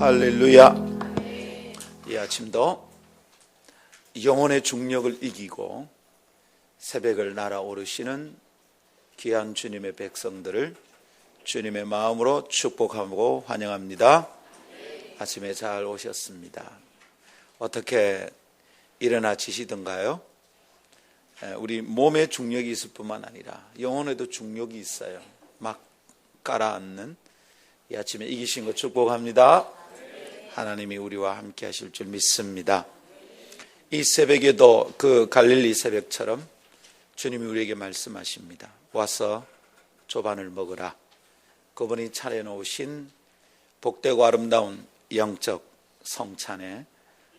할렐루야. 이 아침도 영혼의 중력을 이기고 새벽을 날아오르시는 귀한 주님의 백성들을 주님의 마음으로 축복하고 환영합니다. 아침에 잘 오셨습니다. 어떻게 일어나지시던가요? 우리 몸에 중력이 있을 뿐만 아니라 영혼에도 중력이 있어요. 막 깔아앉는 이 아침에 이기신 것 축복합니다. 하나님이 우리와 함께 하실 줄 믿습니다. 이 새벽에도 그 갈릴리 새벽처럼 주님이 우리에게 말씀하십니다. 와서 조반을 먹으라. 그분이 차려놓으신 복되고 아름다운 영적 성찬에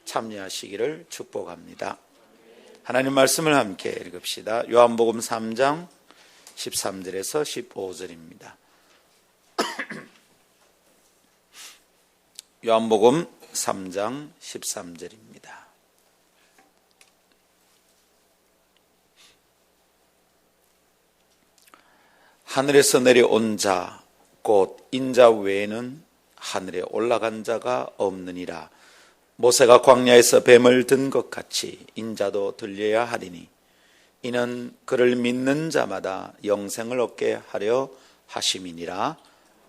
참여하시기를 축복합니다. 하나님 말씀을 함께 읽읍시다. 요한복음 3장 13절에서 15절입니다. 요한복음 3장 13절입니다. 하늘에서 내려온 자, 곧 인자 외에는 하늘에 올라간 자가 없느니라. 모세가 광야에서 뱀을 든 것 같이 인자도 들려야 하리니 이는 그를 믿는 자마다 영생을 얻게 하려 하심이니라.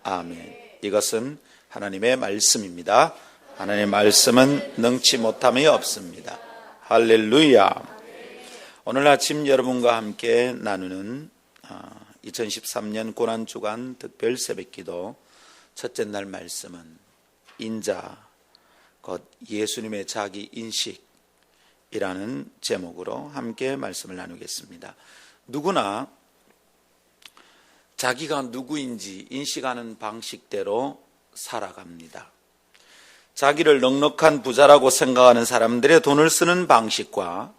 아멘. 이것은 하나님의 말씀입니다. 하나님의 말씀은 능치 못함이 없습니다. 할렐루야. 오늘 아침 여러분과 함께 나누는 2013년 고난주간 특별 새벽기도 첫째 날 말씀은 인자, 곧 예수님의 자기 인식이라는 제목으로 함께 말씀을 나누겠습니다. 누구나 자기가 누구인지 인식하는 방식대로 살아갑니다. 자기를 넉넉한 부자라고 생각하는 사람들의 돈을 쓰는 방식과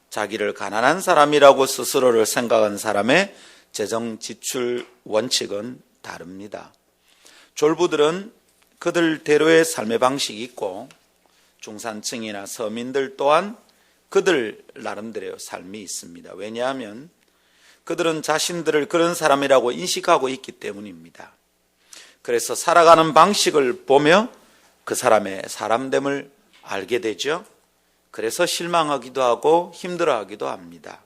자기를 가난한 사람이라고 스스로를 생각하는 사람의 재정 지출 원칙은 다릅니다. 졸부들은 그들대로의 삶의 방식이 있고 중산층이나 서민들 또한 그들 나름대로의 삶이 있습니다. 왜냐하면 그들은 자신들을 그런 사람이라고 인식하고 있기 때문입니다. 그래서 살아가는 방식을 보며 그 사람의 사람됨을 알게 되죠. 그래서 실망하기도 하고 힘들어하기도 합니다.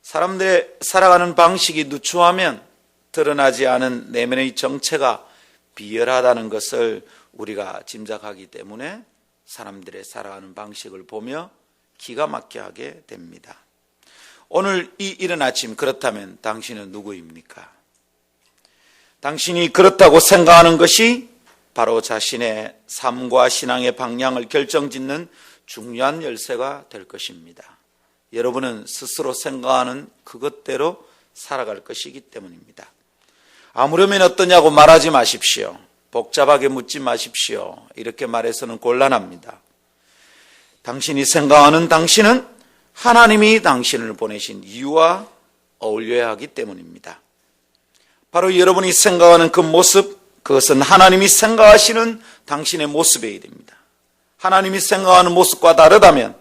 사람들의 살아가는 방식이 누추하면 드러나지 않은 내면의 정체가 비열하다는 것을 우리가 짐작하기 때문에 사람들의 살아가는 방식을 보며 기가 막히게 하게 됩니다. 오늘 이 이른 아침 그렇다면 당신은 누구입니까? 당신이 그렇다고 생각하는 것이 바로 자신의 삶과 신앙의 방향을 결정짓는 중요한 열쇠가 될 것입니다. 여러분은 스스로 생각하는 그것대로 살아갈 것이기 때문입니다. 아무려면 어떠냐고 말하지 마십시오. 복잡하게 묻지 마십시오. 이렇게 말해서는 곤란합니다. 당신이 생각하는 당신은 하나님이 당신을 보내신 이유와 어울려야 하기 때문입니다. 바로 여러분이 생각하는 그 모습, 그것은 하나님이 생각하시는 당신의 모습이어야 됩니다. 하나님이 생각하는 모습과 다르다면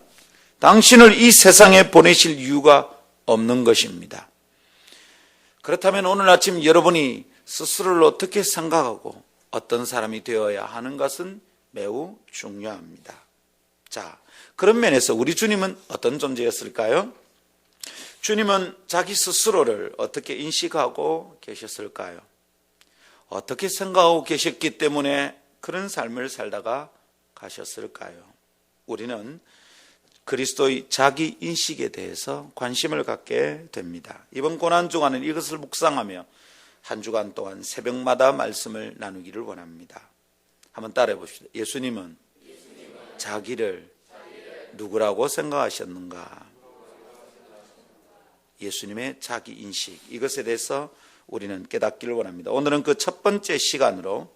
당신을 이 세상에 보내실 이유가 없는 것입니다. 그렇다면 오늘 아침 여러분이 스스로를 어떻게 생각하고 어떤 사람이 되어야 하는 것은 매우 중요합니다. 자, 그런 면에서 우리 주님은 어떤 존재였을까요? 주님은 자기 스스로를 어떻게 인식하고 계셨을까요? 어떻게 생각하고 계셨기 때문에 그런 삶을 살다가 가셨을까요? 우리는 그리스도의 자기 인식에 대해서 관심을 갖게 됩니다. 이번 고난주간은 이것을 묵상하며 한 주간 동안 새벽마다 말씀을 나누기를 원합니다. 한번 따라해 봅시다. 예수님은 자기를 누구라고 생각하셨는가? 예수님의 자기 인식, 이것에 대해서 우리는 깨닫기를 원합니다. 오늘은 그 첫 번째 시간으로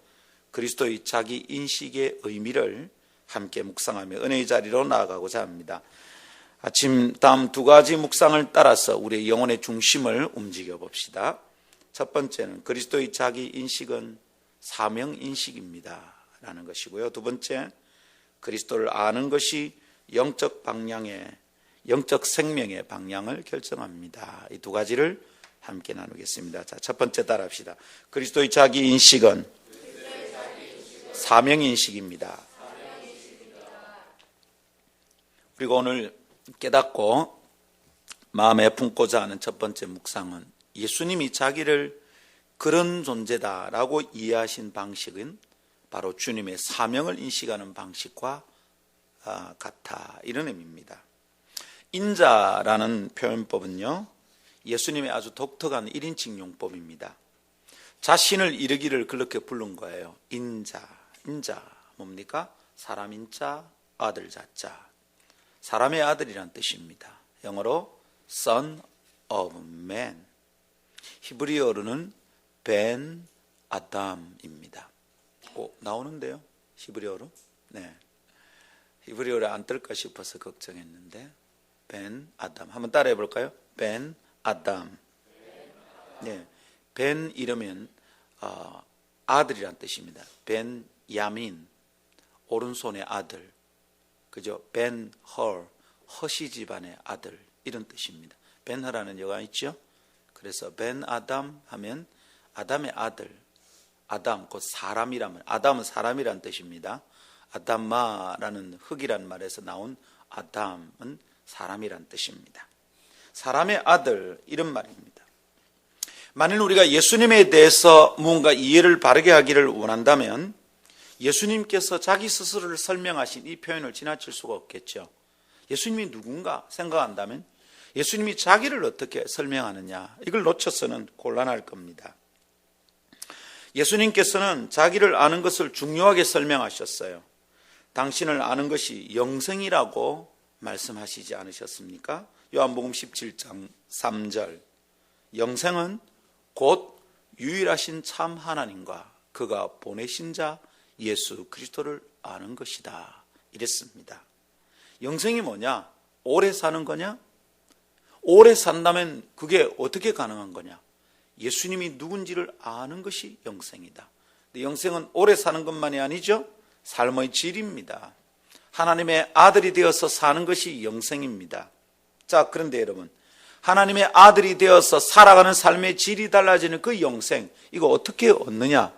그리스도의 자기 인식의 의미를 함께 묵상하며 은혜의 자리로 나아가고자 합니다. 아침 다음 두 가지 묵상을 따라서 우리의 영혼의 중심을 움직여 봅시다. 첫 번째는 그리스도의 자기 인식은 사명 인식입니다 라는 것이고요. 두 번째, 그리스도를 아는 것이 영적 생명의 방향을 결정합니다. 이 두 가지를 함께 나누겠습니다. 자, 첫 번째 따라합시다. 그리스도의 자기 인식은 사명인식입니다. 그리고 오늘 깨닫고 마음에 품고자 하는 첫 번째 묵상은 예수님이 자기를 그런 존재다라고 이해하신 방식은 바로 주님의 사명을 인식하는 방식과 같아, 이런 의미입니다. 인자라는 표현법은요, 예수님의 아주 독특한 1인칭 용법입니다. 자신을 이르기를 그렇게 부른 거예요. 인자 뭡니까? 사람 인자, 아들 자자, 사람의 아들이란 뜻입니다. 영어로 Son of Man, 히브리어로는 벤 아담입니다. 나오는데요, 히브리어로? 네, 히브리어로 안 뜰까 싶어서 걱정했는데 벤 아담, 한번 따라해 볼까요? 벤 아담. 네, 벤 이러면 아들이란 뜻입니다. 벤 야민, 오른손의 아들, 그죠? 벤 헐, 허시 집안의 아들, 이런 뜻입니다. 벤허라는 여가 있죠? 그래서 벤 아담 하면 아담의 아들, 아담 곧 사람이라면, 아담은 사람이란 뜻입니다. 아담마라는 흙이란 말에서 나온 아담은 사람이란 뜻입니다. 사람의 아들, 이런 말입니다. 만일 우리가 예수님에 대해서 무언가 이해를 바르게 하기를 원한다면 예수님께서 자기 스스로를 설명하신 이 표현을 지나칠 수가 없겠죠. 예수님이 누군가 생각한다면 예수님이 자기를 어떻게 설명하느냐, 이걸 놓쳐서는 곤란할 겁니다. 예수님께서는 자기를 아는 것을 중요하게 설명하셨어요. 당신을 아는 것이 영생이라고 말씀하시지 않으셨습니까? 요한복음 17장 3절, 영생은 곧 유일하신 참 하나님과 그가 보내신 자 예수 그리스도를 아는 것이다, 이랬습니다. 영생이 뭐냐? 오래 사는 거냐? 오래 산다면 그게 어떻게 가능한 거냐? 예수님이 누군지를 아는 것이 영생이다. 근데 영생은 오래 사는 것만이 아니죠. 삶의 질입니다. 하나님의 아들이 되어서 사는 것이 영생입니다. 자, 그런데 여러분, 하나님의 아들이 되어서 살아가는 삶의 질이 달라지는 그 영생, 이거 어떻게 얻느냐?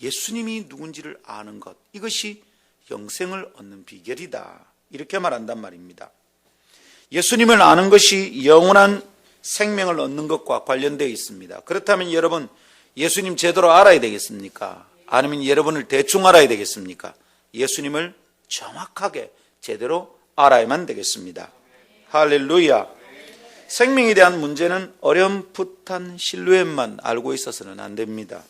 예수님이 누군지를 아는 것, 이것이 영생을 얻는 비결이다, 이렇게 말한단 말입니다. 예수님을 아는 것이 영원한 생명을 얻는 것과 관련되어 있습니다. 그렇다면 여러분, 예수님 제대로 알아야 되겠습니까? 아니면 여러분을 대충 알아야 되겠습니까? 예수님을 정확하게 제대로 알아야만 되겠습니다. 할렐루야. 생명에 대한 문제는 어렴풋한 실루엣만 알고 있어서는 안 됩니다.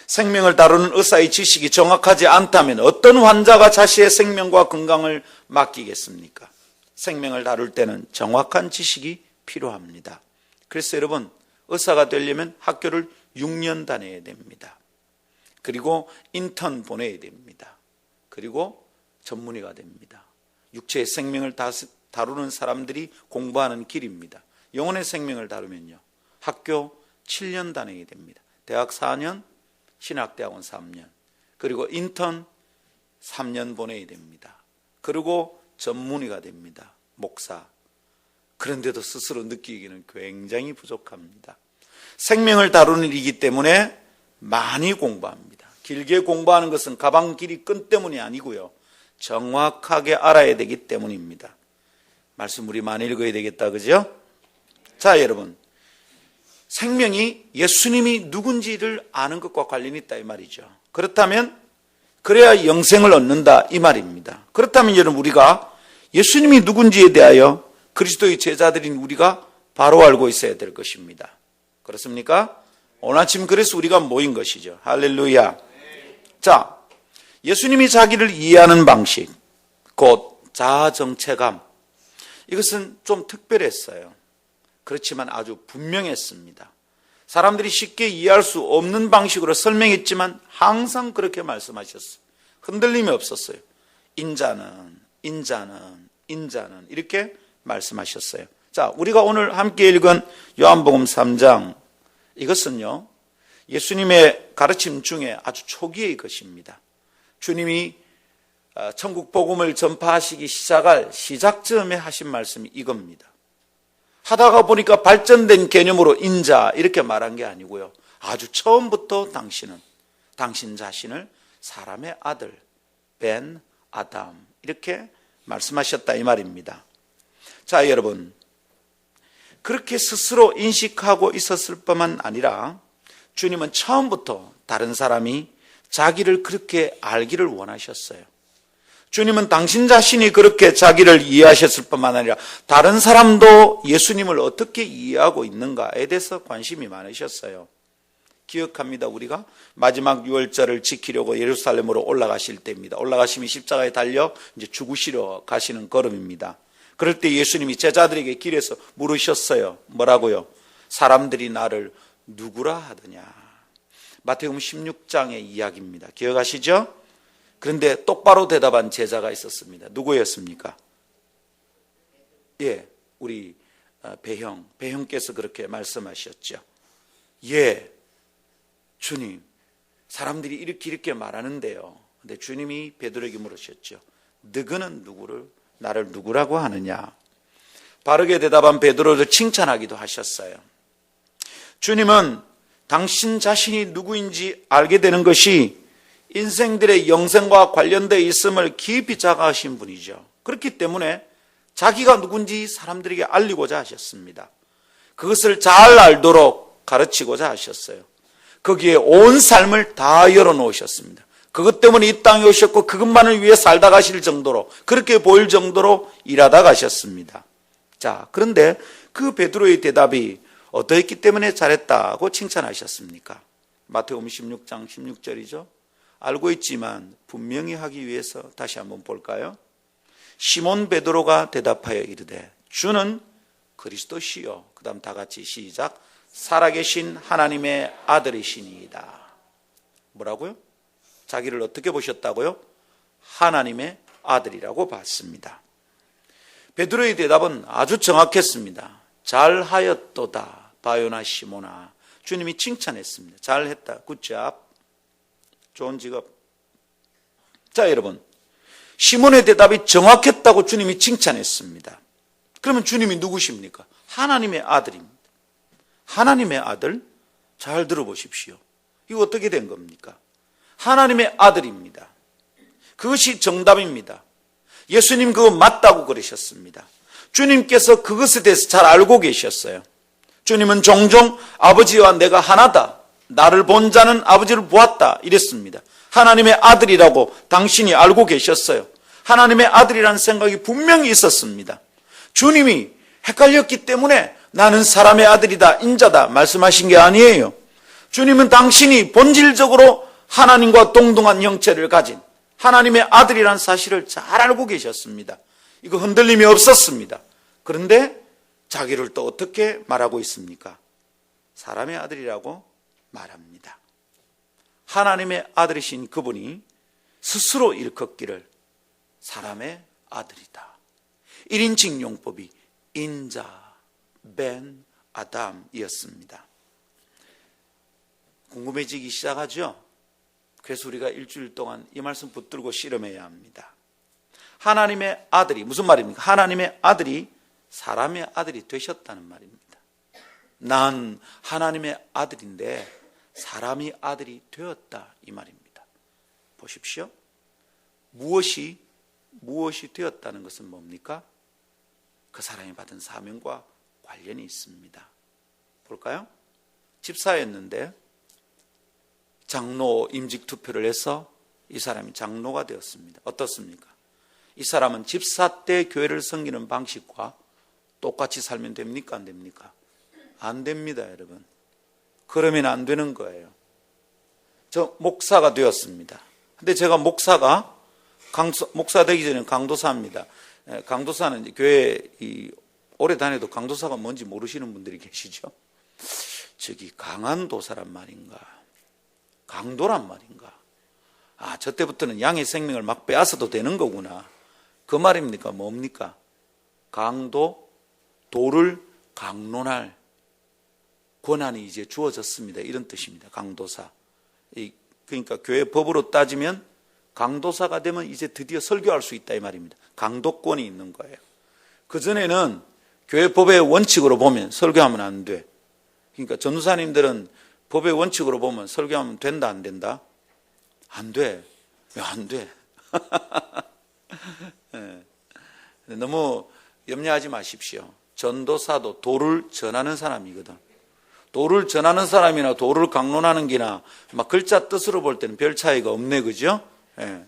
생명을 다루는 의사의 지식이 정확하지 않다면 어떤 환자가 자신의 생명과 건강을 맡기겠습니까? 생명을 다룰 때는 정확한 지식이 필요합니다. 그래서 여러분, 의사가 되려면 학교를 6년 다녀야 됩니다. 그리고 인턴 보내야 됩니다. 그리고 전문의가 됩니다. 육체의 생명을 다루는 사람들이 공부하는 길입니다. 영혼의 생명을 다루면요, 학교 7년 다녀야 됩니다. 대학 4년, 신학대학원 3년, 그리고 인턴 3년 보내야 됩니다. 그리고 전문의가 됩니다. 목사. 그런데도 스스로 느끼기는 굉장히 부족합니다. 생명을 다루는 일이기 때문에 많이 공부합니다. 길게 공부하는 것은 가방 길이 끈 때문이 아니고요, 정확하게 알아야 되기 때문입니다. 말씀 우리 많이 읽어야 되겠다, 그죠? 자, 여러분, 생명이 예수님이 누군지를 아는 것과 관련이 있다, 이 말이죠. 그렇다면 그래야 영생을 얻는다, 이 말입니다. 그렇다면 여러분, 우리가 예수님이 누군지에 대하여 그리스도의 제자들인 우리가 바로 알고 있어야 될 것입니다. 그렇습니까? 오늘 아침 그래서 우리가 모인 것이죠. 할렐루야. 자, 예수님이 자기를 이해하는 방식, 곧 자아정체감, 이것은 좀 특별했어요. 그렇지만 아주 분명했습니다. 사람들이 쉽게 이해할 수 없는 방식으로 설명했지만 항상 그렇게 말씀하셨어요. 흔들림이 없었어요. 인자는 이렇게 말씀하셨어요. 자, 우리가 오늘 함께 읽은 요한복음 3장, 이것은요, 예수님의 가르침 중에 아주 초기의 것입니다. 주님이 천국 복음을 전파하시기 시작할 시작점에 하신 말씀이 이겁니다. 하다가 보니까 발전된 개념으로 인자, 이렇게 말한 게 아니고요, 아주 처음부터 당신은 당신 자신을 사람의 아들 벤 아담 이렇게 말씀하셨다 이 말입니다. 자, 여러분, 그렇게 스스로 인식하고 있었을 뿐만 아니라 주님은 처음부터 다른 사람이 자기를 그렇게 알기를 원하셨어요. 주님은 당신 자신이 그렇게 자기를 이해하셨을 뿐만 아니라 다른 사람도 예수님을 어떻게 이해하고 있는가에 대해서 관심이 많으셨어요. 기억합니다. 우리가 마지막 유월절을 지키려고 예루살렘으로 올라가실 때입니다. 올라가시면 십자가에 달려 이제 죽으시러 가시는 걸음입니다. 그럴 때 예수님이 제자들에게 길에서 물으셨어요. 뭐라고요? 사람들이 나를 누구라 하더냐. 마태복음 16장의 이야기입니다. 기억하시죠? 그런데 똑바로 대답한 제자가 있었습니다. 누구였습니까? 예, 우리 배형께서 그렇게 말씀하셨죠. 예, 주님, 사람들이 이렇게 말하는데요. 근데 주님이 베드로에게 물으셨죠. 너희는 나를 누구라고 하느냐? 바르게 대답한 베드로를 칭찬하기도 하셨어요. 주님은 당신 자신이 누구인지 알게 되는 것이 인생들의 영생과 관련되어 있음을 깊이 자각하신 분이죠. 그렇기 때문에 자기가 누군지 사람들에게 알리고자 하셨습니다. 그것을 잘 알도록 가르치고자 하셨어요. 거기에 온 삶을 다 열어놓으셨습니다. 그것 때문에 이 땅에 오셨고 그것만을 위해 살다 가실 정도로, 그렇게 보일 정도로 일하다 가셨습니다. 자, 그런데 그 베드로의 대답이 어떠했기 때문에 잘했다고 칭찬하셨습니까? 마태복음 16장 16절이죠. 알고 있지만 분명히 하기 위해서 다시 한번 볼까요? 시몬 베드로가 대답하여 이르되 주는 그리스도시요. 그 다음 다 같이 시작. 살아계신 하나님의 아들이시니이다. 뭐라고요? 자기를 어떻게 보셨다고요? 하나님의 아들이라고 봤습니다. 베드로의 대답은 아주 정확했습니다. 잘하였도다 바요나 시몬아. 주님이 칭찬했습니다. 잘했다. 굿잡. 좋은 직업. 자, 여러분, 시몬의 대답이 정확했다고 주님이 칭찬했습니다. 그러면 주님이 누구십니까? 하나님의 아들입니다. 하나님의 아들? 잘 들어보십시오. 이거 어떻게 된 겁니까? 하나님의 아들입니다. 그것이 정답입니다. 예수님 그거 맞다고 그러셨습니다. 주님께서 그것에 대해서 잘 알고 계셨어요. 주님은 종종 아버지와 내가 하나다. 나를 본 자는 아버지를 보았다. 이랬습니다. 하나님의 아들이라고 당신이 알고 계셨어요. 하나님의 아들이라는 생각이 분명히 있었습니다. 주님이 헷갈렸기 때문에 나는 사람의 아들이다, 인자다 말씀하신 게 아니에요. 주님은 당신이 본질적으로 하나님과 동등한 형체를 가진 하나님의 아들이라는 사실을 잘 알고 계셨습니다. 이거 흔들림이 없었습니다. 그런데 자기를 또 어떻게 말하고 있습니까? 사람의 아들이라고 말합니다. 하나님의 아들이신 그분이 스스로 일컫기를 사람의 아들이다. 1인칭 용법이 인자, 벤, 아담이었습니다. 궁금해지기 시작하죠? 그래서 우리가 일주일 동안 이 말씀 붙들고 씨름해야 합니다. 하나님의 아들이 무슨 말입니까? 하나님의 아들이 사람의 아들이 되셨다는 말입니다. 난 하나님의 아들인데 사람이 아들이 되었다 이 말입니다. 보십시오. 무엇이 되었다는 것은 뭡니까? 그 사람이 받은 사명과 관련이 있습니다. 볼까요? 집사였는데 장로 임직 투표를 해서 이 사람이 장로가 되었습니다. 어떻습니까? 이 사람은 집사 때 교회를 섬기는 방식과 똑같이 살면 됩니까? 안 됩니까? 안 됩니다, 여러분. 그러면 안 되는 거예요. 저 목사가 되었습니다. 근데 제가 목사 되기 전에 강도사입니다. 강도사는 이제 교회 오래 다녀도 강도사가 뭔지 모르시는 분들이 계시죠? 저기 강한 도사란 말인가? 강도란 말인가? 아, 저 때부터는 양의 생명을 막 빼앗아도 되는 거구나. 그 말입니까? 뭡니까? 강도, 도를 강론할 권한이 이제 주어졌습니다. 이런 뜻입니다. 강도사. 그러니까 교회 법으로 따지면 강도사가 되면 이제 드디어 설교할 수 있다 이 말입니다. 강도권이 있는 거예요. 그전에는 교회 법의 원칙으로 보면 설교하면 안 돼. 그러니까 전도사님들은 법의 원칙으로 보면 설교하면 된다 안 된다? 안 돼. 안 돼. 예. 너무 염려하지 마십시오. 전도사도 도를 전하는 사람이거든. 도를 전하는 사람이나 도를 강론하는 게나 막 글자 뜻으로 볼 때는 별 차이가 없네, 그죠? 예.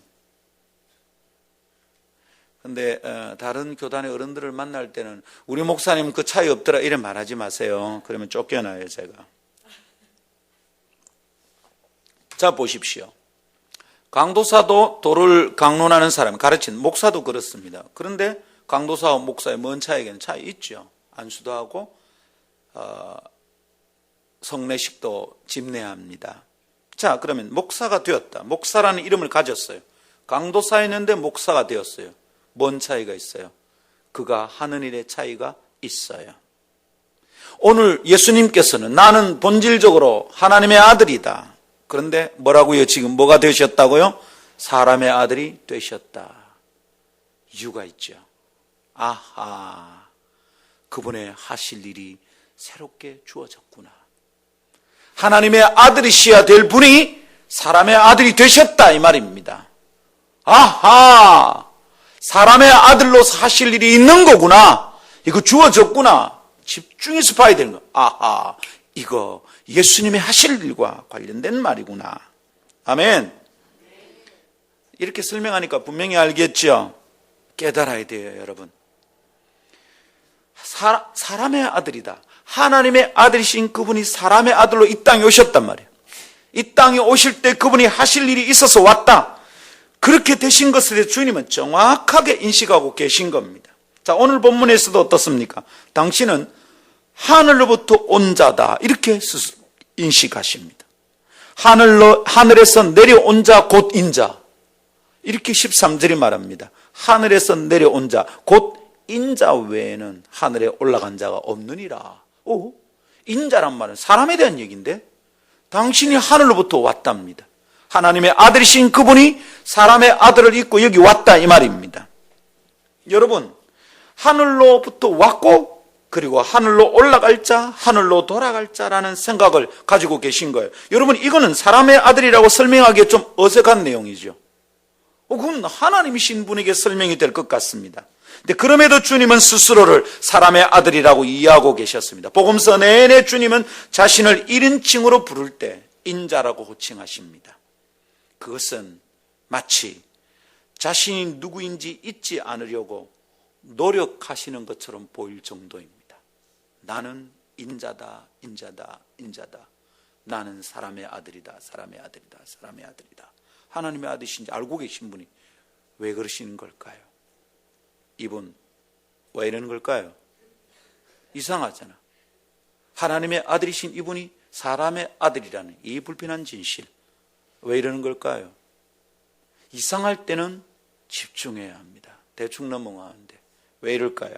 근데 다른 교단의 어른들을 만날 때는 우리 목사님 그 차이 없더라 이래 말하지 마세요. 그러면 쫓겨나요, 제가. 자, 보십시오. 강도사도 도를 강론하는 사람, 가르치는 목사도 그렇습니다. 그런데 강도사와 목사의 뭔 차이에는 차이 있죠. 안수도 하고 성례식도 집례해야 합니다. 자, 그러면 목사가 되었다. 목사라는 이름을 가졌어요. 강도사였는데 목사가 되었어요. 뭔 차이가 있어요? 그가 하는 일의 차이가 있어요. 오늘 예수님께서는 나는 본질적으로 하나님의 아들이다. 그런데 뭐라고요? 지금 뭐가 되셨다고요? 사람의 아들이 되셨다. 이유가 있죠. 아하, 그분의 하실 일이 새롭게 주어졌구나. 하나님의 아들이셔야 될 분이 사람의 아들이 되셨다, 이 말입니다. 아하, 사람의 아들로서 하실 일이 있는 거구나. 이거 주어졌구나. 집중해서 봐야 되는 거. 아하, 이거 예수님이 하실 일과 관련된 말이구나. 아멘. 이렇게 설명하니까 분명히 알겠죠? 깨달아야 돼요, 여러분. 사람의 아들이다. 하나님의 아들이신 그분이 사람의 아들로 이 땅에 오셨단 말이에요. 이 땅에 오실 때 그분이 하실 일이 있어서 왔다. 그렇게 되신 것에 대해 주님은 정확하게 인식하고 계신 겁니다. 자, 오늘 본문에서도 어떻습니까? 당신은 하늘로부터 온 자다. 이렇게 스스로 인식하십니다. 하늘에서 내려온 자, 곧 인자. 이렇게 13절이 말합니다. 하늘에서 내려온 자, 곧 인자 외에는 하늘에 올라간 자가 없느니라. 오, 인자란 말은 사람에 대한 얘기인데 당신이 하늘로부터 왔답니다. 하나님의 아들이신 그분이 사람의 아들을 입고 여기 왔다, 이 말입니다. 여러분, 하늘로부터 왔고 그리고 하늘로 올라갈 자, 하늘로 돌아갈 자라는 생각을 가지고 계신 거예요. 여러분, 이거는 사람의 아들이라고 설명하기에 좀 어색한 내용이죠. 그건 하나님이신 분에게 설명이 될 것 같습니다. 근데 그럼에도 주님은 스스로를 사람의 아들이라고 이해하고 계셨습니다. 복음서 내내 주님은 자신을 1인칭으로 부를 때 인자라고 호칭하십니다. 그것은 마치 자신이 누구인지 잊지 않으려고 노력하시는 것처럼 보일 정도입니다. 나는 인자다, 인자다, 인자다. 나는 사람의 아들이다, 사람의 아들이다, 사람의 아들이다. 하나님의 아들이신지 알고 계신 분이 왜 그러시는 걸까요? 이분 왜 이러는 걸까요? 이상하잖아. 하나님의 아들이신 이분이 사람의 아들이라는 이 불편한 진실, 왜 이러는 걸까요? 이상할 때는 집중해야 합니다. 대충 넘어가는데 왜 이럴까요?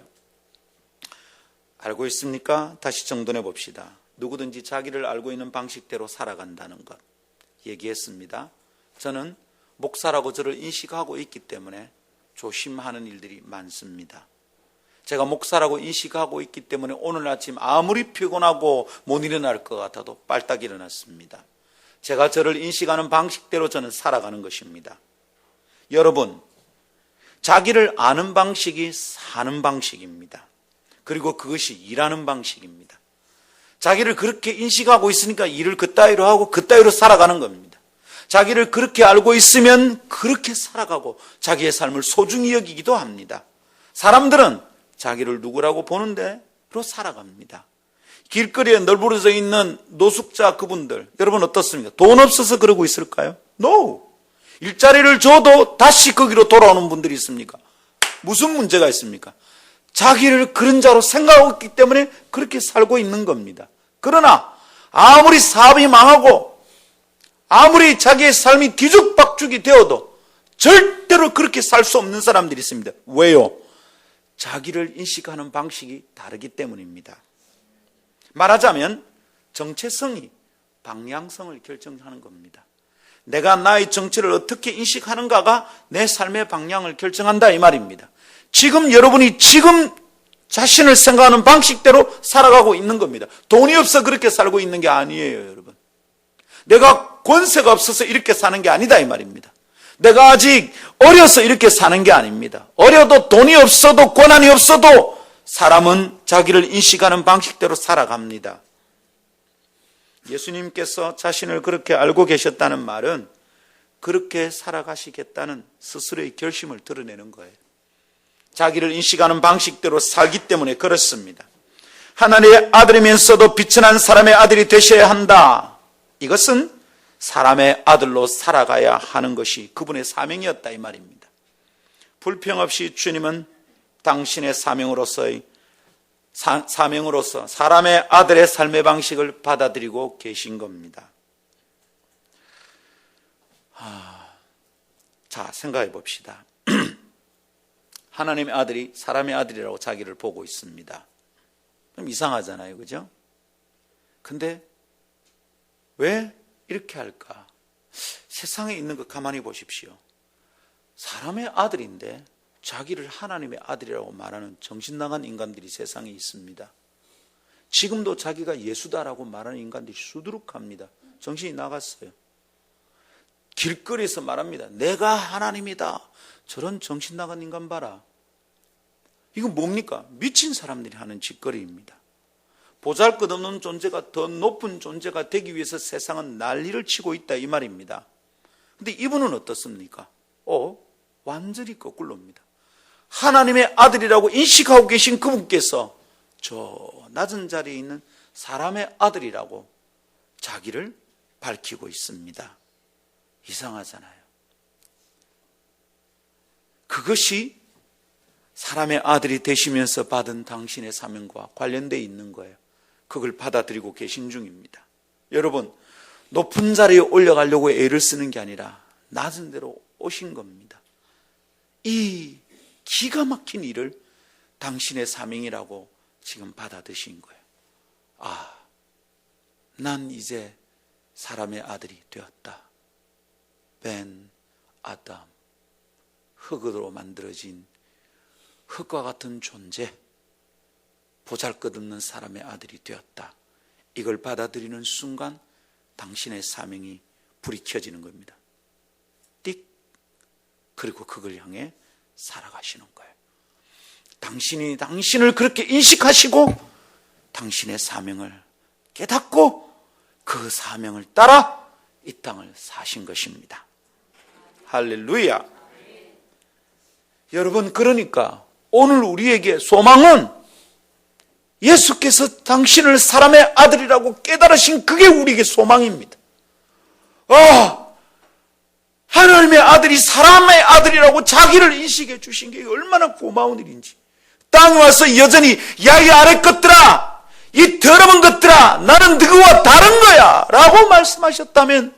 알고 있습니까? 다시 정돈해 봅시다. 누구든지 자기를 알고 있는 방식대로 살아간다는 것 얘기했습니다. 저는 목사라고 저를 인식하고 있기 때문에 조심하는 일들이 많습니다. 제가 목사라고 인식하고 있기 때문에 오늘 아침 아무리 피곤하고 못 일어날 것 같아도 빨딱 일어났습니다. 제가 저를 인식하는 방식대로 저는 살아가는 것입니다. 여러분, 자기를 아는 방식이 사는 방식입니다. 그리고 그것이 일하는 방식입니다. 자기를 그렇게 인식하고 있으니까 일을 그따위로 하고 그따위로 살아가는 겁니다. 자기를 그렇게 알고 있으면 그렇게 살아가고 자기의 삶을 소중히 여기기도 합니다. 사람들은 자기를 누구라고 보는데로 살아갑니다. 길거리에 널브러져 있는 노숙자 그분들, 여러분 어떻습니까? 돈 없어서 그러고 있을까요? No! 일자리를 줘도 다시 거기로 돌아오는 분들이 있습니까? 무슨 문제가 있습니까? 자기를 그런 자로 생각하고 있기 때문에 그렇게 살고 있는 겁니다. 그러나 아무리 사업이 망하고 아무리 자기의 삶이 뒤죽박죽이 되어도 절대로 그렇게 살 수 없는 사람들이 있습니다. 왜요? 자기를 인식하는 방식이 다르기 때문입니다. 말하자면 정체성이 방향성을 결정하는 겁니다. 내가 나의 정체를 어떻게 인식하는가가 내 삶의 방향을 결정한다, 이 말입니다. 지금 여러분이 지금 자신을 생각하는 방식대로 살아가고 있는 겁니다. 돈이 없어 그렇게 살고 있는 게 아니에요, 여러분. 내가 권세가 없어서 이렇게 사는 게 아니다, 이 말입니다. 내가 아직 어려서 이렇게 사는 게 아닙니다. 어려도 돈이 없어도 고난이 없어도 사람은 자기를 인식하는 방식대로 살아갑니다. 예수님께서 자신을 그렇게 알고 계셨다는 말은 그렇게 살아가시겠다는 스스로의 결심을 드러내는 거예요. 자기를 인식하는 방식대로 살기 때문에 그렇습니다. 하나님의 아들이면서도 비천한 사람의 아들이 되셔야 한다. 이것은 사람의 아들로 살아가야 하는 것이 그분의 사명이었다 이 말입니다. 불평 없이 주님은 당신의 사명으로서 사람의 아들의 삶의 방식을 받아들이고 계신 겁니다. 자, 생각해 봅시다. 하나님의 아들이 사람의 아들이라고 자기를 보고 있습니다. 그럼 이상하잖아요, 그죠? 근데 왜 이렇게 할까? 세상에 있는 거 가만히 보십시오. 사람의 아들인데 자기를 하나님의 아들이라고 말하는 정신나간 인간들이 세상에 있습니다. 지금도 자기가 예수다라고 말하는 인간들이 수두룩합니다. 정신이 나갔어요. 길거리에서 말합니다. 내가 하나님이다. 저런 정신나간 인간 봐라. 이건 뭡니까? 미친 사람들이 하는 짓거리입니다. 보잘것없는 존재가 더 높은 존재가 되기 위해서 세상은 난리를 치고 있다 이 말입니다. 근데 이분은 어떻습니까? 완전히 거꾸로입니다. 하나님의 아들이라고 인식하고 계신 그분께서 저 낮은 자리에 있는 사람의 아들이라고 자기를 밝히고 있습니다. 이상하잖아요. 그것이 사람의 아들이 되시면서 받은 당신의 사명과 관련되어 있는 거예요. 그걸 받아들이고 계신 중입니다. 여러분, 높은 자리에 올라가려고 애를 쓰는 게 아니라 낮은 데로 오신 겁니다. 이 기가 막힌 일을 당신의 사명이라고 지금 받아드신 거예요. 난 이제 사람의 아들이 되었다. 벤 아담, 흙으로 만들어진 흙과 같은 존재, 보잘것없는 사람의 아들이 되었다. 이걸 받아들이는 순간 당신의 사명이 불이 켜지는 겁니다. 띡. 그리고 그걸 향해 살아가시는 거예요. 당신이 당신을 그렇게 인식하시고 당신의 사명을 깨닫고 그 사명을 따라 이 땅을 사신 것입니다. 할렐루야. 여러분, 그러니까 오늘 우리에게 소망은 예수께서 당신을 사람의 아들이라고 깨달으신 그게 우리에게 소망입니다. 하나님의 아들이 사람의 아들이라고 자기를 인식해 주신 게 얼마나 고마운 일인지. 땅에 와서 여전히 야, 이 아래 것들아, 이 더러운 것들아, 나는 너희와 다른 거야 라고 말씀하셨다면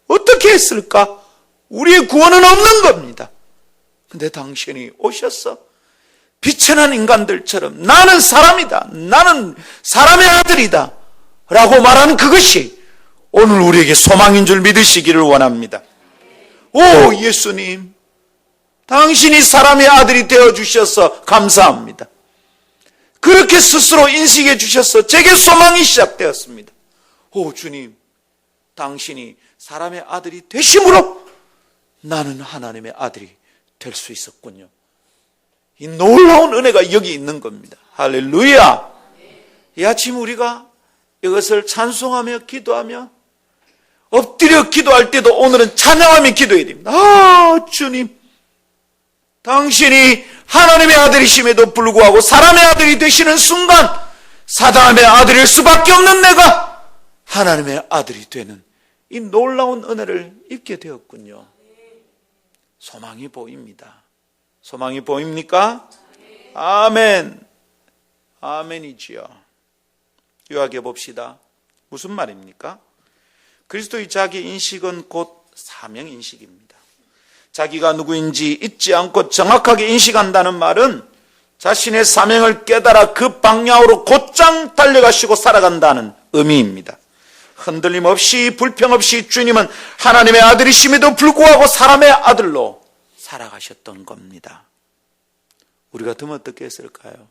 어떻게 했을까? 우리의 구원은 없는 겁니다. 근데 당신이 오셔서 비천한 인간들처럼 나는 사람이다, 나는 사람의 아들이다 라고 말하는 그것이 오늘 우리에게 소망인 줄 믿으시기를 원합니다. 예수님, 당신이 사람의 아들이 되어주셔서 감사합니다. 그렇게 스스로 인식해 주셔서 제게 소망이 시작되었습니다. 주님, 당신이 사람의 아들이 되심으로 나는 하나님의 아들이 될 수 있었군요. 이 놀라운 은혜가 여기 있는 겁니다. 할렐루야. 이 아침 우리가 이것을 찬송하며 기도하며 엎드려 기도할 때도 오늘은 찬양하며 기도해야 됩니다. 주님, 당신이 하나님의 아들이심에도 불구하고 사람의 아들이 되시는 순간 사단의 아들일 수밖에 없는 내가 하나님의 아들이 되는 이 놀라운 은혜를 입게 되었군요. 소망이 보입니다. 소망이 보입니까? 아멘. 아멘이지요. 요약해 봅시다. 무슨 말입니까? 그리스도의 자기 인식은 곧 사명 인식입니다. 자기가 누구인지 잊지 않고 정확하게 인식한다는 말은 자신의 사명을 깨달아 그 방향으로 곧장 달려가시고 살아간다는 의미입니다. 흔들림 없이 불평 없이 주님은 하나님의 아들이심에도 불구하고 사람의 아들로 살아가셨던 겁니다. 우리 같으면 어떻게 했을까요?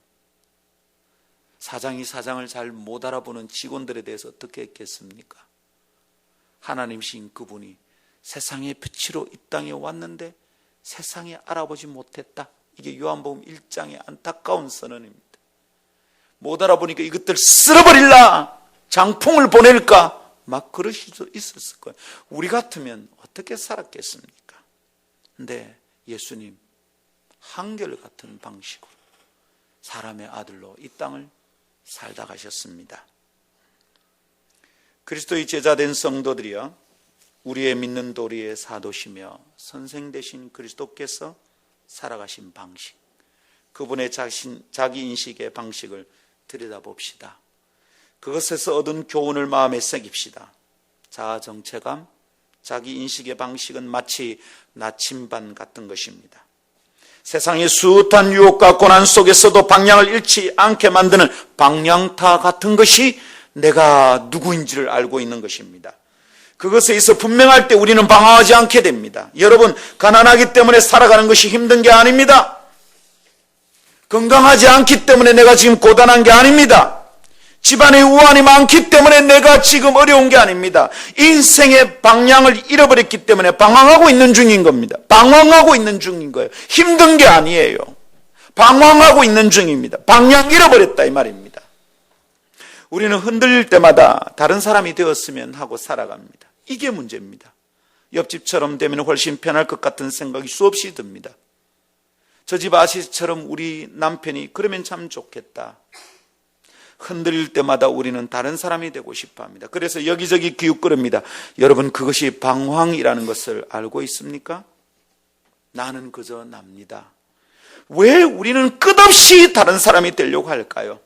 사장이 사장을 잘 못 알아보는 직원들에 대해서 어떻게 했겠습니까? 하나님이신 그분이 세상의 빛으로 이 땅에 왔는데 세상에 알아보지 못했다. 이게 요한복음 1장의 안타까운 선언입니다. 못 알아보니까 이것들 쓸어버릴라, 장풍을 보낼까, 막 그럴 수도 있었을 거예요. 우리 같으면 어떻게 살았겠습니까? 근데 예수님 한결같은 방식으로 사람의 아들로 이 땅을 살다 가셨습니다. 그리스도의 제자된 성도들이여, 우리의 믿는 도리의 사도시며 선생 되신 그리스도께서 살아가신 방식, 그분의 자기 인식의 방식을 들여다봅시다. 그것에서 얻은 교훈을 마음에 새깁시다. 자아 정체감, 자기 인식의 방식은 마치 나침반 같은 것입니다. 세상의 숱한 유혹과 고난 속에서도 방향을 잃지 않게 만드는 방향타 같은 것이 내가 누구인지를 알고 있는 것입니다. 그것에 있어 분명할 때 우리는 방황하지 않게 됩니다. 여러분, 가난하기 때문에 살아가는 것이 힘든 게 아닙니다. 건강하지 않기 때문에 내가 지금 고단한 게 아닙니다. 집안에 우환이 많기 때문에 내가 지금 어려운 게 아닙니다. 인생의 방향을 잃어버렸기 때문에 방황하고 있는 중인 겁니다. 방황하고 있는 중인 거예요. 힘든 게 아니에요. 방황하고 있는 중입니다. 방향 잃어버렸다 이 말입니다. 우리는 흔들릴 때마다 다른 사람이 되었으면 하고 살아갑니다. 이게 문제입니다. 옆집처럼 되면 훨씬 편할 것 같은 생각이 수없이 듭니다. 저 집 아저씨처럼 우리 남편이 그러면 참 좋겠다. 흔들릴 때마다 우리는 다른 사람이 되고 싶어 합니다. 그래서 여기저기 기웃거립니다. 여러분, 그것이 방황이라는 것을 알고 있습니까? 나는 그저 납니다. 왜 우리는 끝없이 다른 사람이 되려고 할까요?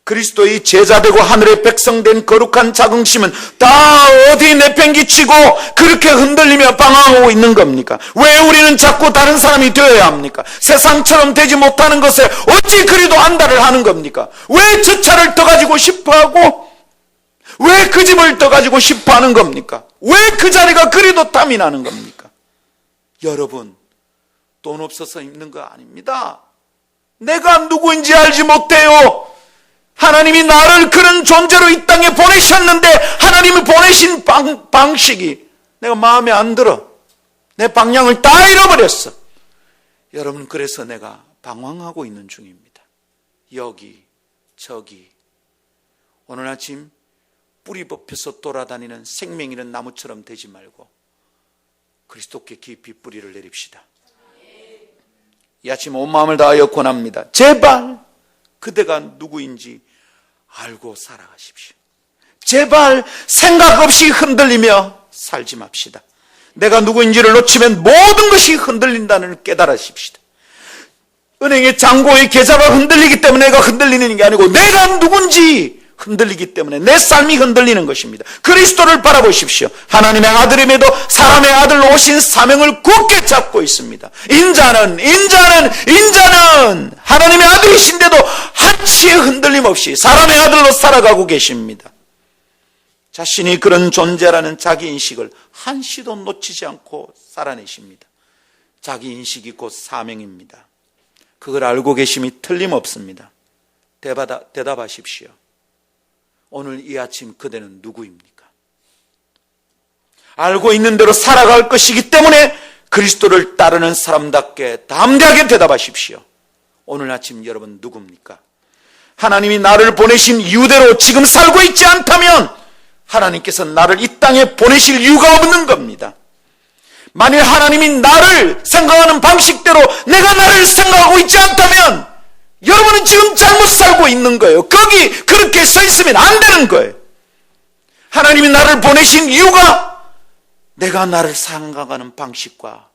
그리스도의 제자되고 하늘의 백성된 거룩한 자긍심은 다 어디 내팽개치고 그렇게 흔들리며 방황하고 있는 겁니까? 왜 우리는 자꾸 다른 사람이 되어야 합니까? 세상처럼 되지 못하는 것에 어찌 그리도 안달을 하는 겁니까? 왜 저 차를 더 가지고 싶어하고 왜 그 집을 더 가지고 싶어하는 겁니까? 왜 그 자리가 그리도 땀이 나는 겁니까? 여러분, 돈 없어서 힘든 거 아닙니다. 내가 누구인지 알지 못해요. 하나님이 나를 그런 존재로 이 땅에 보내셨는데 하나님이 보내신 방식이 내가 마음에 안 들어. 내 방향을 다 잃어버렸어. 여러분, 그래서 내가 방황하고 있는 중입니다. 여기 저기. 오늘 아침 뿌리 뽑혀서 돌아다니는 생명 있는 나무처럼 되지 말고 그리스도께 깊이 뿌리를 내립시다. 이 아침 온 마음을 다하여 권합니다. 제발 그대가 누구인지 알고 살아가십시오. 제발 생각 없이 흔들리며 살지 맙시다. 내가 누구인지를 놓치면 모든 것이 흔들린다는 걸 깨달으십시다. 은행의 잔고의 계좌가 흔들리기 때문에 내가 흔들리는 게 아니고 내가 누군지 흔들리기 때문에 내 삶이 흔들리는 것입니다. 그리스도를 바라보십시오. 하나님의 아들임에도 사람의 아들로 오신 사명을 굳게 잡고 있습니다. 인자는 하나님의 아들이신데도 한치의 흔들림 없이 사람의 아들로 살아가고 계십니다. 자신이 그런 존재라는 자기 인식을 한시도 놓치지 않고 살아내십니다. 자기 인식이 곧 사명입니다. 그걸 알고 계심이 틀림없습니다. 대답하십시오. 오늘 이 아침 그대는 누구입니까? 알고 있는 대로 살아갈 것이기 때문에 그리스도를 따르는 사람답게 담대하게 대답하십시오. 오늘 아침 여러분 누굽니까? 하나님이 나를 보내신 이유대로 지금 살고 있지 않다면 하나님께서 나를 이 땅에 보내실 이유가 없는 겁니다. 만일 하나님이 나를 생각하는 방식대로 내가 나를 생각하고 있지 않다면 여러분은 지금 잘못 살고 있는 거예요. 거기 그렇게 서 있으면 안 되는 거예요. 하나님이 나를 보내신 이유가 내가 나를 생각하는 방식과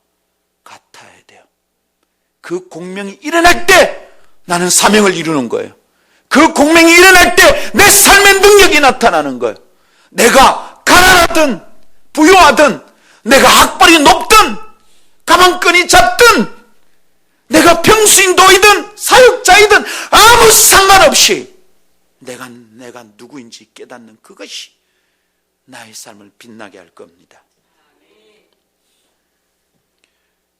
같아야 돼요. 그 공명이 일어날 때 나는 사명을 이루는 거예요. 그 공명이 일어날 때 내 삶의 능력이 나타나는 거예요. 내가 가난하든 부유하든 내가 학벌이 높든 가방끈이 잡든 내가 평신도이든 사역자이든 아무 상관없이 내가 누구인지 깨닫는 그것이 나의 삶을 빛나게 할 겁니다.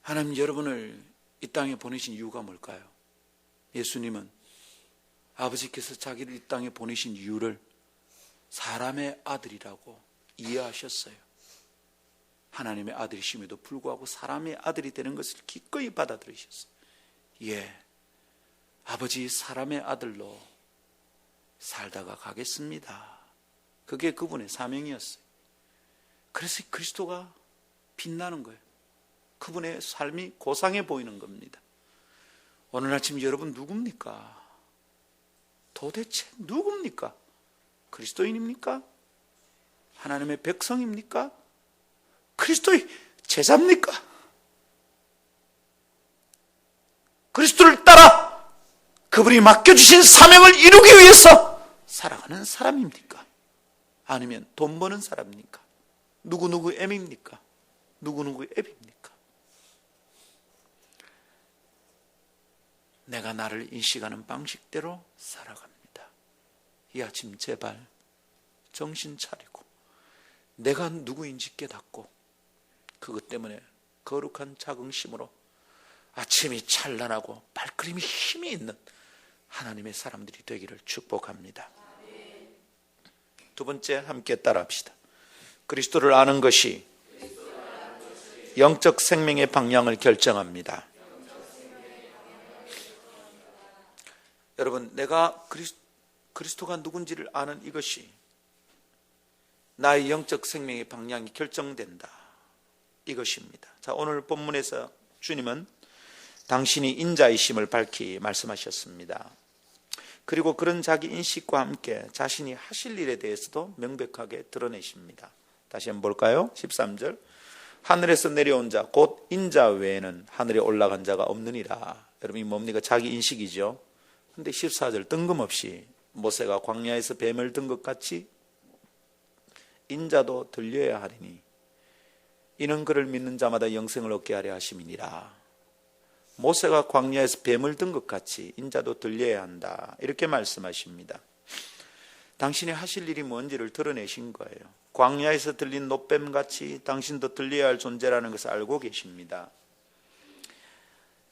하나님, 여러분을 이 땅에 보내신 이유가 뭘까요? 예수님은 아버지께서 자기를 이 땅에 보내신 이유를 사람의 아들이라고 이해하셨어요. 하나님의 아들이심에도 불구하고 사람의 아들이 되는 것을 기꺼이 받아들이셨어요. 예, 아버지 사람의 아들로 살다가 가겠습니다. 그게 그분의 사명이었어요. 그래서 그리스도가 빛나는 거예요. 그분의 삶이 고상해 보이는 겁니다. 오늘 아침 여러분 누굽니까? 도대체 누굽니까? 그리스도인입니까? 하나님의 백성입니까? 그리스도의 제자입니까? 그리스도를 따라 그분이 맡겨주신 사명을 이루기 위해서 살아가는 사람입니까? 아니면 돈 버는 사람입니까? 누구누구 M입니까? 누구누구 앱입니까? 내가 나를 인식하는 방식대로 살아갑니다. 이 아침 제발 정신 차리고 내가 누구인지 깨닫고 그것 때문에 거룩한 자긍심으로 아침이 찬란하고 발걸음이 힘이 있는 하나님의 사람들이 되기를 축복합니다. 두 번째, 함께 따라합시다. 그리스도를 아는 것이 영적 생명의 방향을 결정합니다. 여러분, 내가 그리스도가 누군지를 아는 이것이 나의 영적 생명의 방향이 결정된다, 이것입니다. 자, 오늘 본문에서 주님은 당신이 인자이심을 밝히 말씀하셨습니다. 그리고 그런 자기 인식과 함께 자신이 하실 일에 대해서도 명백하게 드러내십니다. 다시 한번 볼까요? 13절. 하늘에서 내려온 자 곧 인자 외에는 하늘에 올라간 자가 없느니라. 여러분, 이 뭡니까? 자기 인식이죠. 근데 14절, 뜬금없이 모세가 광야에서 뱀을 든 것 같이 인자도 들려야 하리니 이는 그를 믿는 자마다 영생을 얻게 하려 하심이니라. 모세가 광야에서 뱀을 든 것 같이 인자도 들려야 한다, 이렇게 말씀하십니다. 당신이 하실 일이 뭔지를 드러내신 거예요. 광야에서 들린 노뱀같이 당신도 들려야 할 존재라는 것을 알고 계십니다.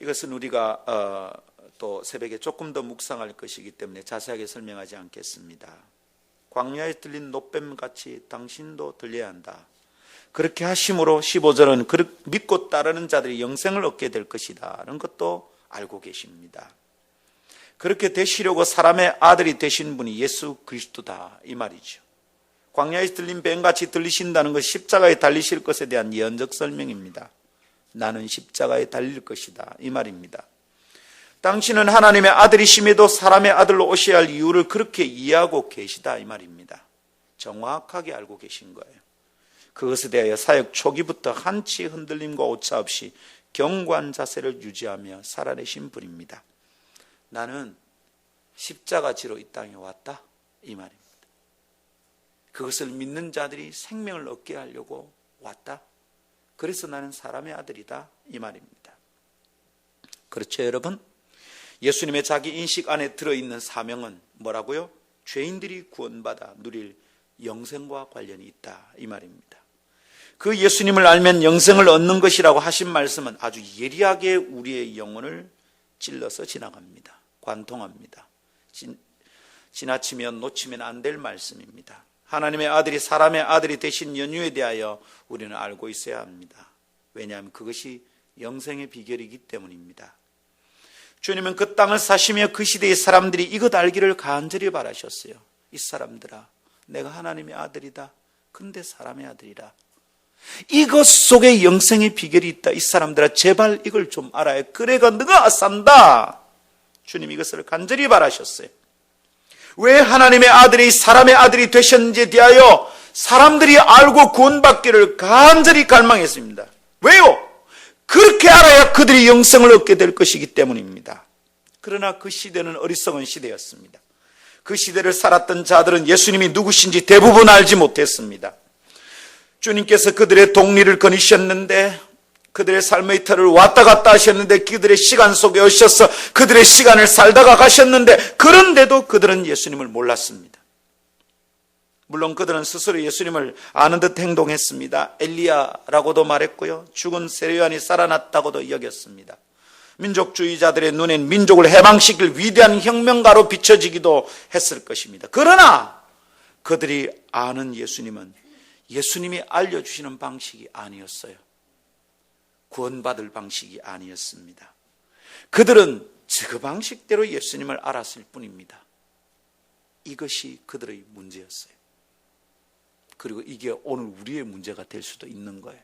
이것은 우리가 또 새벽에 조금 더 묵상할 것이기 때문에 자세하게 설명하지 않겠습니다. 광야에 들린 노뱀같이 당신도 들려야 한다. 그렇게 하심으로 15절은 믿고 따르는 자들이 영생을 얻게 될 것이다 라는 것도 알고 계십니다. 그렇게 되시려고 사람의 아들이 되신 분이 예수 그리스도다, 이 말이죠. 광야에 들린 뱀같이 들리신다는 것이 십자가에 달리실 것에 대한 예언적 설명입니다. 나는 십자가에 달릴 것이다, 이 말입니다. 당신은 하나님의 아들이심에도 사람의 아들로 오셔야 할 이유를 그렇게 이해하고 계시다, 이 말입니다. 정확하게 알고 계신 거예요. 그것에 대하여 사역 초기부터 한치 흔들림과 오차 없이 견고한 자세를 유지하며 살아내신 분입니다. 나는 십자가지로 이 땅에 왔다, 이 말입니다. 그것을 믿는 자들이 생명을 얻게 하려고 왔다. 그래서 나는 사람의 아들이다, 이 말입니다. 그렇죠, 여러분? 예수님의 자기 인식 안에 들어있는 사명은 뭐라고요? 죄인들이 구원받아 누릴 영생과 관련이 있다, 이 말입니다. 그 예수님을 알면 영생을 얻는 것이라고 하신 말씀은 아주 예리하게 우리의 영혼을 찔러서 지나갑니다. 관통합니다. 지나치면 놓치면 안 될 말씀입니다. 하나님의 아들이 사람의 아들이 되신 연유에 대하여 우리는 알고 있어야 합니다. 왜냐하면 그것이 영생의 비결이기 때문입니다. 주님은 그 땅을 사시며 그 시대의 사람들이 이것 알기를 간절히 바라셨어요. 이 사람들아, 내가 하나님의 아들이다. 근데 사람의 아들이라. 이것 속에 영생의 비결이 있다. 이 사람들아, 제발 이걸 좀 알아야 그래가 너가 산다. 주님 이것을 간절히 바라셨어요. 왜 하나님의 아들이 사람의 아들이 되셨는지에 대하여 사람들이 알고 구원받기를 간절히 갈망했습니다. 왜요? 그렇게 알아야 그들이 영생을 얻게 될 것이기 때문입니다. 그러나 그 시대는 어리석은 시대였습니다. 그 시대를 살았던 자들은 예수님이 누구신지 대부분 알지 못했습니다. 주님께서 그들의 독리를 거니셨는데, 그들의 삶의 터를 왔다 갔다 하셨는데, 그들의 시간 속에 오셔서 그들의 시간을 살다가 가셨는데, 그런데도 그들은 예수님을 몰랐습니다. 물론 그들은 스스로 예수님을 아는 듯 행동했습니다. 엘리야라고도 말했고요, 죽은 세례요한이 살아났다고도 여겼습니다. 민족주의자들의 눈엔 민족을 해방시킬 위대한 혁명가로 비춰지기도 했을 것입니다. 그러나 그들이 아는 예수님은 예수님이 알려주시는 방식이 아니었어요. 구원받을 방식이 아니었습니다. 그들은 그 방식대로 예수님을 알았을 뿐입니다. 이것이 그들의 문제였어요. 그리고 이게 오늘 우리의 문제가 될 수도 있는 거예요.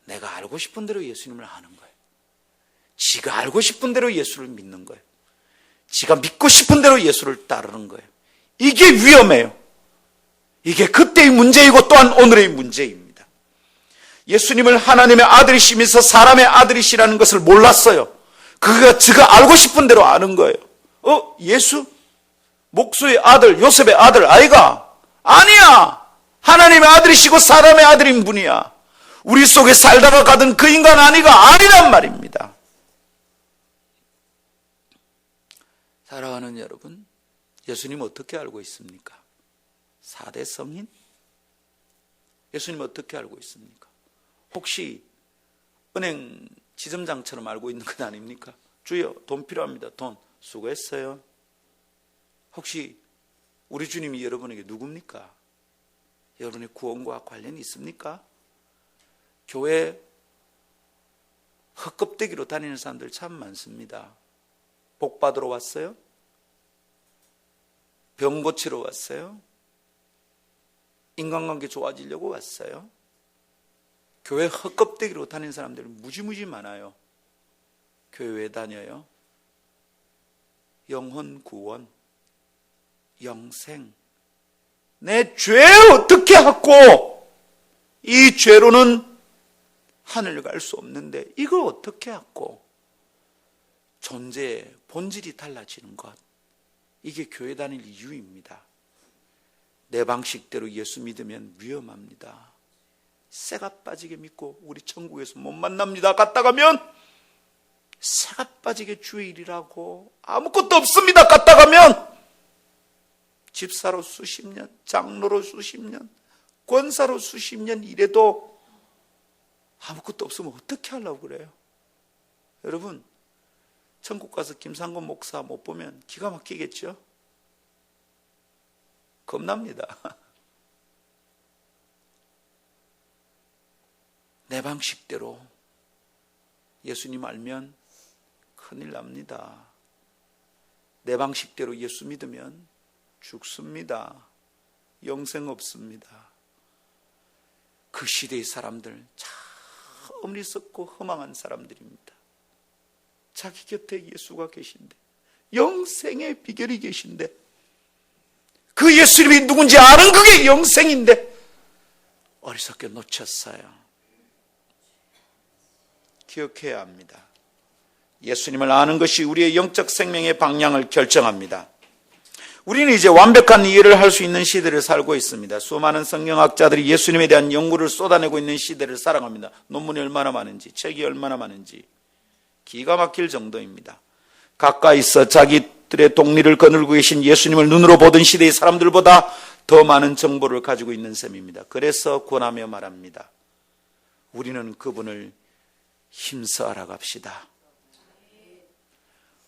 내가 알고 싶은 대로 예수님을 아는 거예요. 지가 알고 싶은 대로 예수를 믿는 거예요. 지가 믿고 싶은 대로 예수를 따르는 거예요. 이게 위험해요. 이게 그때의 문제이고 또한 오늘의 문제입니다. 예수님을 하나님의 아들이시면서 사람의 아들이시라는 것을 몰랐어요. 그가 알고 싶은 대로 아는 거예요. 예수? 목수의 아들, 요셉의 아들 아이가? 아니야. 하나님의 아들이시고 사람의 아들인 분이야. 우리 속에 살다가 가던 그 인간 아니란 말입니다. 사랑하는 여러분, 예수님 어떻게 알고 있습니까? 4대 성인? 예수님 어떻게 알고 있습니까? 혹시 은행 지점장처럼 알고 있는 건 아닙니까? 주여, 돈 필요합니다. 돈 수고했어요. 혹시 우리 주님이 여러분에게 누굽니까? 여러분의 구원과 관련이 있습니까? 교회 헛껍데기로 다니는 사람들 참 많습니다. 복 받으러 왔어요? 병 고치러 왔어요? 인간관계 좋아지려고 왔어요? 교회 헛껍데기로 다니는 사람들 무지무지 많아요. 교회 왜 다녀요? 영혼 구원, 영생. 내 죄 어떻게 하고 이 죄로는 하늘 갈 수 없는데 이거 어떻게 하고 존재의 본질이 달라지는 것, 이게 교회 다닐 이유입니다. 내 방식대로 예수 믿으면 위험합니다. 새가 빠지게 믿고 우리 천국에서 못 만납니다. 갔다 가면 새가 빠지게 주의 일이라고 아무것도 없습니다. 갔다 가면 집사로 수십 년, 장로로 수십 년, 권사로 수십 년 일해도 아무것도 없으면 어떻게 하려고 그래요? 여러분, 천국 가서 김상곤 목사 못 보면 기가 막히겠죠? 겁납니다. 내 방식대로 예수님 알면 큰일 납니다. 내 방식대로 예수 믿으면 죽습니다. 영생 없습니다. 그 시대의 사람들 참 어리석고 허망한 사람들입니다. 자기 곁에 예수가 계신데, 영생의 비결이 계신데, 그 예수님이 누군지 아는 그게 영생인데 어리석게 놓쳤어요. 기억해야 합니다. 예수님을 아는 것이 우리의 영적 생명의 방향을 결정합니다. 우리는 이제 완벽한 이해를 할 수 있는 시대를 살고 있습니다. 수많은 성경학자들이 예수님에 대한 연구를 쏟아내고 있는 시대를 살아갑니다. 논문이 얼마나 많은지, 책이 얼마나 많은지 기가 막힐 정도입니다. 가까이서 자기들의 독리를 거느리고 계신 예수님을 눈으로 보던 시대의 사람들보다 더 많은 정보를 가지고 있는 셈입니다. 그래서 권하며 말합니다. 우리는 그분을 힘써 알아갑시다.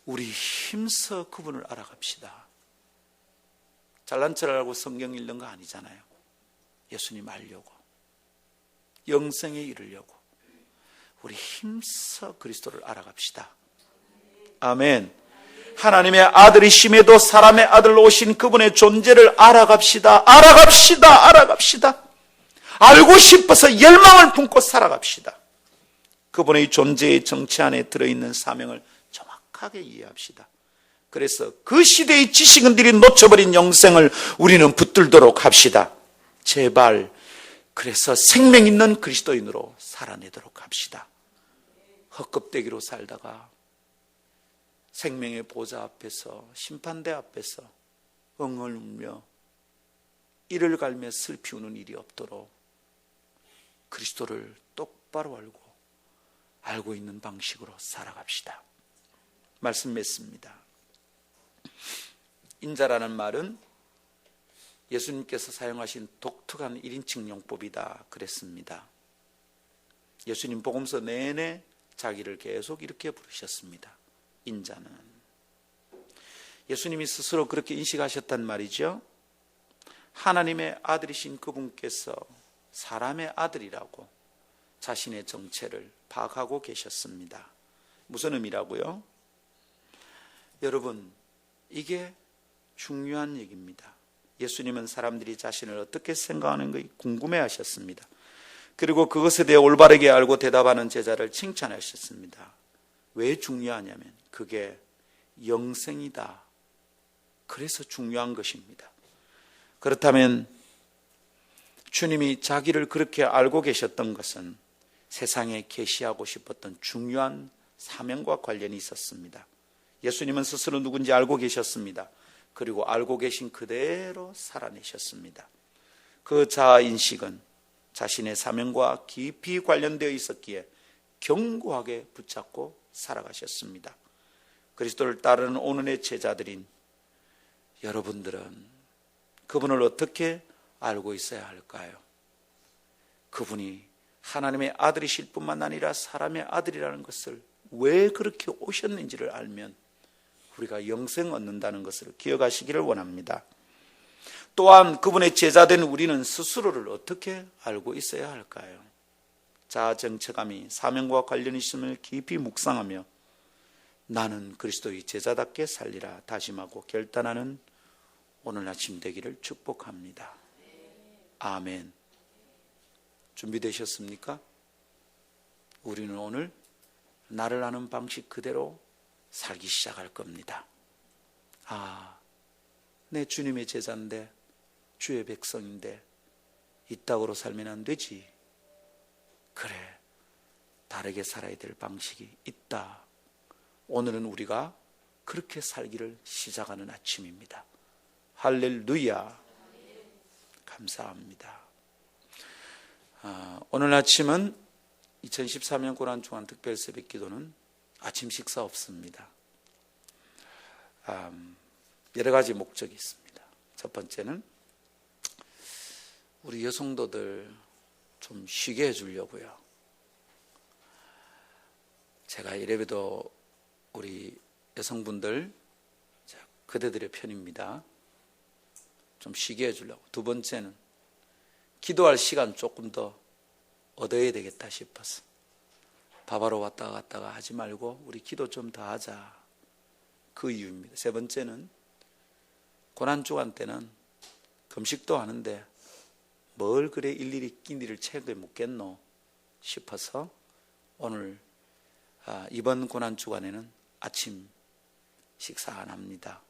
우리 힘써 그분을 알아갑시다. 잘난 척 하고 성경 읽는 거 아니잖아요. 예수님 알려고, 영생에 이르려고 우리 힘써 그리스도를 알아갑시다. 아멘. 하나님의 아들이심에도 사람의 아들로 오신 그분의 존재를 알아갑시다. 알아갑시다. 알고 싶어서 열망을 품고 살아갑시다. 그분의 존재의 정체 안에 들어있는 사명을 정확하게 이해합시다. 그래서 그 시대의 지식인들이 놓쳐버린 영생을 우리는 붙들도록 합시다. 제발. 그래서 생명 있는 그리스도인으로 살아내도록 합시다. 헛껍데기로 살다가 생명의 보좌 앞에서, 심판대 앞에서 엉을 울며 이를 갈며 슬피 우는 일이 없도록 그리스도를 똑바로 알고 있는 방식으로 살아갑시다. 말씀 맺습니다. 인자라는 말은 예수님께서 사용하신 독특한 1인칭 용법이다 그랬습니다. 예수님 복음서 내내 자기를 계속 이렇게 부르셨습니다. 인자는. 예수님이 스스로 그렇게 인식하셨단 말이죠. 하나님의 아들이신 그분께서 사람의 아들이라고 자신의 정체를 파악하고 계셨습니다. 무슨 의미라고요? 여러분, 이게 중요한 얘기입니다. 예수님은 사람들이 자신을 어떻게 생각하는 가 궁금해하셨습니다. 그리고 그것에 대해 올바르게 알고 대답하는 제자를 칭찬하셨습니다. 왜 중요하냐면 그게 영생이다. 그래서 중요한 것입니다. 그렇다면 주님이 자기를 그렇게 알고 계셨던 것은 세상에 계시하고 싶었던 중요한 사명과 관련이 있었습니다. 예수님은 스스로 누군지 알고 계셨습니다. 그리고 알고 계신 그대로 살아내셨습니다. 그 자아인식은 자신의 사명과 깊이 관련되어 있었기에 견고하게 붙잡고 살아가셨습니다. 그리스도를 따르는 오늘의 제자들인 여러분들은 그분을 어떻게 알고 있어야 할까요? 그분이 하나님의 아들이실 뿐만 아니라 사람의 아들이라는 것을 왜 그렇게 오셨는지를 알면 우리가 영생 얻는다는 것을 기억하시기를 원합니다. 또한 그분의 제자된 우리는 스스로를 어떻게 알고 있어야 할까요? 자아 정체감이 사명과 관련이 있음을 깊이 묵상하며 나는 그리스도의 제자답게 살리라 다짐하고 결단하는 오늘 아침 되기를 축복합니다. 아멘. 준비되셨습니까? 우리는 오늘 나를 아는 방식 그대로 살기 시작할 겁니다. 내 주님의 제자인데 주의 백성인데 이따구로 살면 안 되지. 그래, 다르게 살아야 될 방식이 있다. 오늘은 우리가 그렇게 살기를 시작하는 아침입니다. 할렐루야. 감사합니다. 오늘 아침은 2013년 고난주간 특별 새벽 기도는 아침 식사 없습니다. 여러 가지 목적이 있습니다. 첫 번째는 우리 여성도들 좀 쉬게 해주려고요. 제가 이래봬도 우리 여성분들 그대들의 편입니다. 좀 쉬게 해주려고. 두 번째는 기도할 시간 조금 더 얻어야 되겠다 싶어서 밥하러 왔다가 갔다가 하지 말고 우리 기도 좀 더 하자. 그 이유입니다. 세 번째는 고난주간 때는 금식도 하는데 뭘 그래 일일이 끼니를 책에 묻겠노 싶어서 오늘 이번 고난주간에는 아침 식사 안 합니다.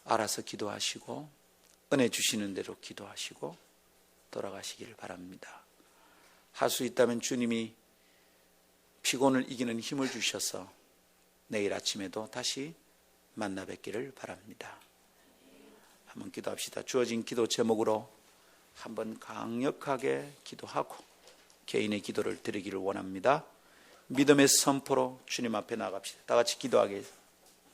알아서 기도하시고 은혜 주시는 대로 기도하시고 돌아가시기를 바랍니다. 할 수 있다면 주님이 피곤을 이기는 힘을 주셔서 내일 아침에도 다시 만나 뵙기를 바랍니다. 한번 기도합시다. 주어진 기도 제목으로 한번 강력하게 기도하고 개인의 기도를 드리기를 원합니다. 믿음의 선포로 주님 앞에 나갑시다. 다 같이 기도하겠습니다.